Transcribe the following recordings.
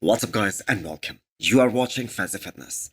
What's up guys and welcome. You are watching Fazi Fitness.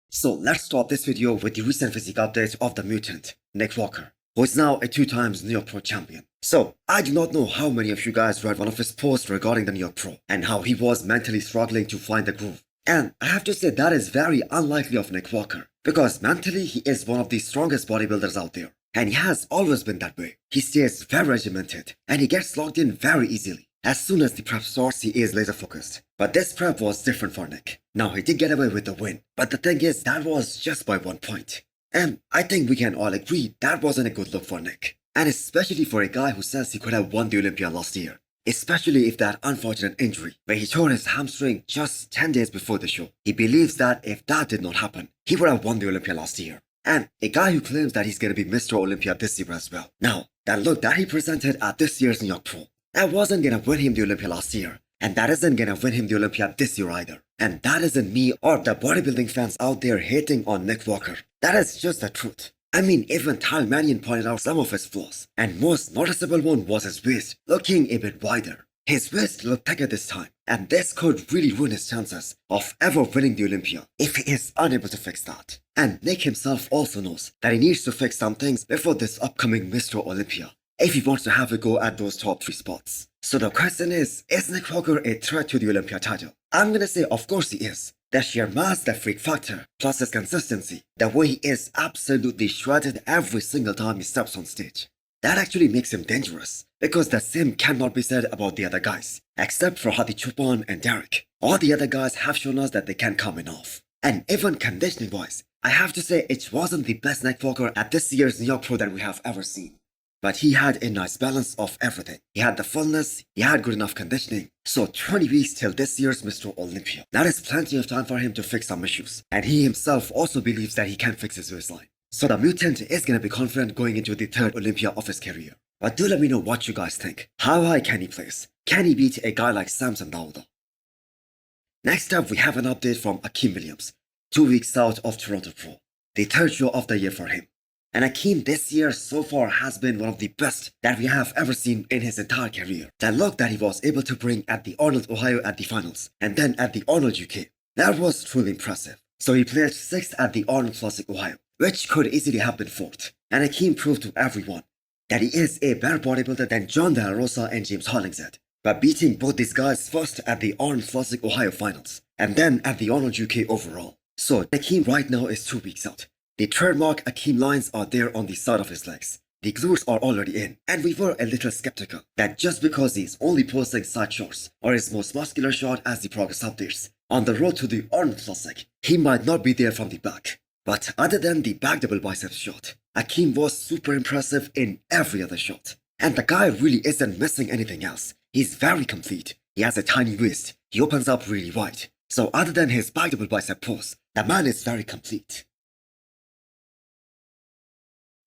So let's start this video with the recent physique update of the mutant, Nick Walker, who is now a 2 times New York Pro champion. So I do not know how many of you guys read one of his posts regarding the New York Pro and how he was mentally struggling to find the groove. And I have to say that is very unlikely of Nick Walker, because mentally he is one of the strongest bodybuilders out there. And he has always been that way. He stays very regimented and he gets locked in very easily. As soon as the prep starts, he is laser focused. But this prep was different for Nick. Now he did get away with the win, but the thing is that was just by 1 point. And I think we can all agree that wasn't a good look for Nick. And especially for a guy who says he could have won the Olympia last year. Especially if that unfortunate injury, where he tore his hamstring just 10 days before the show. He believes that if that did not happen, he would have won the Olympia last year. And a guy who claims that he's going to be Mr. Olympia this year as well. Now, that look that he presented at this year's New York Pro, that wasn't going to win him the Olympia last year. And that isn't going to win him the Olympia this year either. And that isn't me or the bodybuilding fans out there hating on Nick Walker. That is just the truth. I mean, even Tal Mannion pointed out some of his flaws. And most noticeable one was his waist looking a bit wider. His waist looked thicker this time. And this could really ruin his chances of ever winning the Olympia if he is unable to fix that. And Nick himself also knows that he needs to fix some things before this upcoming Mr. Olympia, if he wants to have a go at those top 3 spots. So the question is Nick Walker a threat to the Olympia title? I'm gonna say of course he is. The sheer mass, the freak factor, plus his consistency, the way he is absolutely shredded every single time he steps on stage. That actually makes him dangerous, because the same cannot be said about the other guys, except for Hadi Choopan and Derek. All the other guys have shown us that they can come in off. And even conditioning wise, I have to say it wasn't the best Nick Walker at this year's New York Pro that we have ever seen. But he had a nice balance of everything. He had the fullness, he had good enough conditioning. So 20 weeks till this year's Mr. Olympia. That is plenty of time for him to fix some issues. And he himself also believes that he can fix his waistline. So the mutant is going to be confident going into the 3rd Olympia of his career. But do let me know what you guys think. How high can he place? Can he beat a guy like Samson Dauda? Next up, we have an update from Akim Williams, 2 weeks out of Toronto Pro. The 3rd show of the year for him. And Akim this year so far has been one of the best that we have ever seen in his entire career. The look that he was able to bring at the Arnold Ohio at the finals and then at the Arnold UK, that was truly impressive. So he placed 6th at the Arnold Classic Ohio, which could easily have been 4th. And Akim proved to everyone that he is a better bodybuilder than John De La Rosa and James Hollingshead, by beating both these guys first at the Arnold Classic Ohio finals and then at the Arnold UK overall. So Akim right now is 2 weeks out. The trademark Akim lines are there on the side of his legs. The glutes are already in, and we were a little skeptical that just because he's only posting side shots or his most muscular shot as the progress updates on the road to the Arnold Classic, he might not be there from the back. But other than the back double biceps shot, Akim was super impressive in every other shot. And the guy really isn't missing anything else. He's very complete. He has a tiny waist. He opens up really wide. So other than his back double bicep pose, the man is very complete.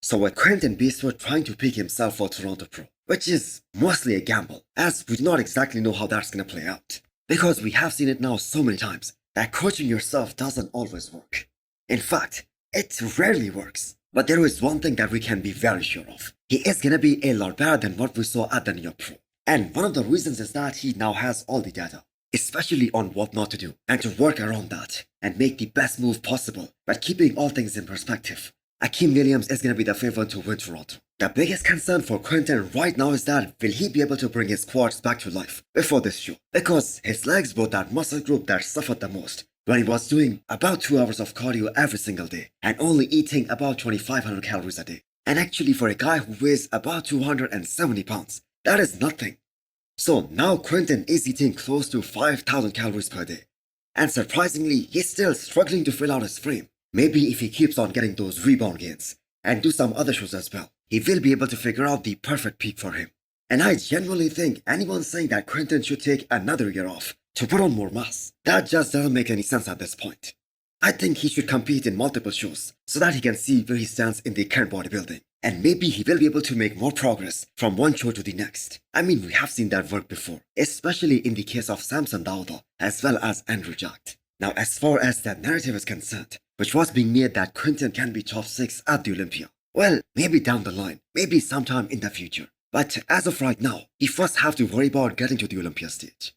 So with Quinton Beastwood trying to pick himself for Toronto Pro, which is mostly a gamble, as we do not exactly know how that's gonna play out. Because we have seen it now so many times that coaching yourself doesn't always work. In fact, it rarely works. But there is one thing that we can be very sure of. He is gonna be a lot better than what we saw at the New York Pro. And one of the reasons is that he now has all the data, especially on what not to do, and to work around that, and make the best move possible, but keeping all things in perspective. Akim Williams is going to be the favorite to win Toronto. The biggest concern for Quinton right now is that will he be able to bring his quads back to life before this show? Because his legs were that muscle group that suffered the most when he was doing about 2 hours of cardio every single day and only eating about 2,500 calories a day. And actually for a guy who weighs about 270 pounds, that is nothing. So now Quinton is eating close to 5,000 calories per day. And surprisingly, he's still struggling to fill out his frame. Maybe if he keeps on getting those rebound gains and do some other shows as well, he will be able to figure out the perfect peak for him. And I genuinely think anyone saying that Quinton should take another year off to put on more mass, that just doesn't make any sense at this point. I think he should compete in multiple shows so that he can see where he stands in the current bodybuilding. And maybe he will be able to make more progress from one show to the next. I mean, we have seen that work before, especially in the case of Samson Dauda as well as Andrew Jack. Now as far as that narrative is concerned, which was being made that Quinton can be top 6 at the Olympia, well, maybe down the line, maybe sometime in the future. But as of right now, he first have to worry about getting to the Olympia stage.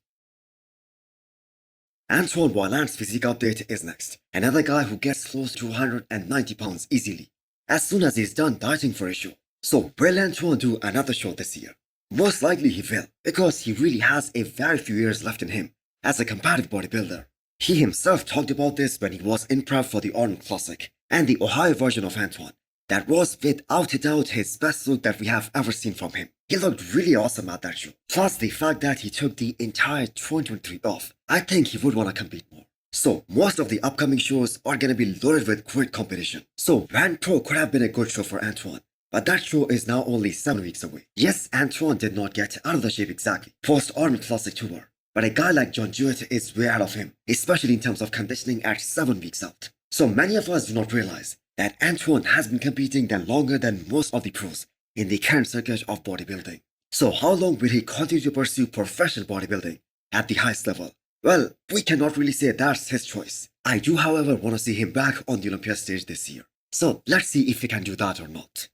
Antoine Vaillant's physique update is next. Another guy who gets close to 190 pounds easily, as soon as he's done dieting for a show. So will Antoine do another show this year? Most likely he will, because he really has a very few years left in him as a competitive bodybuilder. He himself talked about this when he was in prep for the Arnold Classic and the Ohio version of Antoine. That was without a doubt his best look that we have ever seen from him. He looked really awesome at that show. Plus the fact that he took the entire 2023 off, I think he would want to compete more. So most of the upcoming shows are going to be loaded with great competition. So Van Pro could have been a good show for Antoine. But that show is now only 7 weeks away. Yes, Antoine did not get out of the shape exactly post-Arnold Classic tour. But a guy like John Jewett is way out of him, especially in terms of conditioning at 7 weeks out. So many of us do not realize that Antoine has been competing longer than most of the pros in the current circuit of bodybuilding. So how long will he continue to pursue professional bodybuilding at the highest level? Well, we cannot really say that's his choice. I do, however, want to see him back on the Olympia stage this year. So let's see if he can do that or not.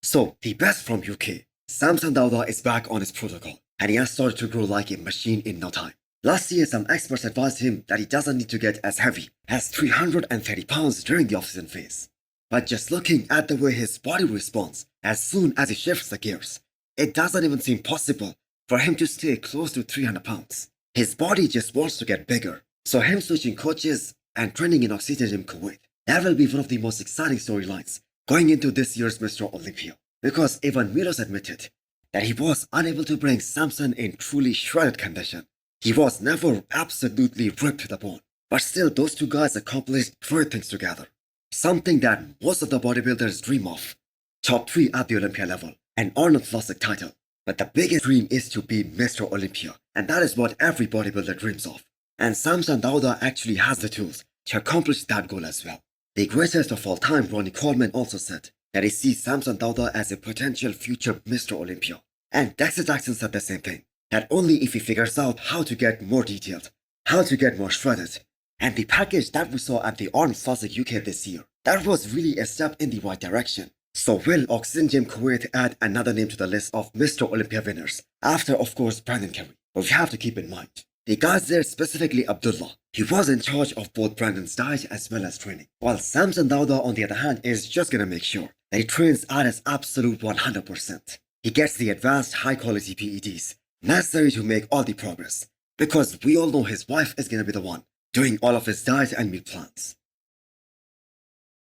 So the best from UK, Samson Dauda is back on his protocol, and he has started to grow like a machine in no time. Last year, some experts advised him that he doesn't need to get as heavy as 330 pounds during the off-season phase. But just looking at the way his body responds as soon as he shifts the gears, it doesn't even seem possible for him to stay close to 300 pounds. His body just wants to get bigger, so him switching coaches and training in Oxygen Gym Kuwait, that will be one of the most exciting storylines going into this year's Mr. Olympia. Because even Milos admitted that he was unable to bring Samson in truly shredded condition. He was never absolutely ripped to the bone, but still those two guys accomplished great things together. Something that most of the bodybuilders dream of. Top 3 at the Olympia level, an Arnold Classic title. But the biggest dream is to be Mr. Olympia, and that is what every bodybuilder dreams of. And Samson Dauda actually has the tools to accomplish that goal as well. The greatest of all time, Ronnie Coleman, also said that he sees Samson Dauda as a potential future Mr. Olympia. And Dexter Jackson said the same thing, that only if he figures out how to get more detailed, how to get more shredded, and the package that we saw at the Arnold Classic UK this year, that was really a step in the right direction. So will Oxygen Gym Kuwait add another name to the list of Mr. Olympia winners, after of course Brandon Kerry? But we have to keep in mind, the guys there, specifically Abdullah, he was in charge of both Brandon's diet as well as training, while Samson Dauda on the other hand is just gonna make sure that he trains at his absolute 100%. He gets the advanced high-quality PEDs necessary to make all the progress, because we all know his wife is gonna be the one doing all of his diet and meal plans.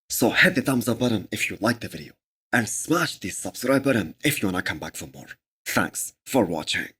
So hit the thumbs up button if you liked the video, and smash the subscribe button if you wanna come back for more. Thanks for watching.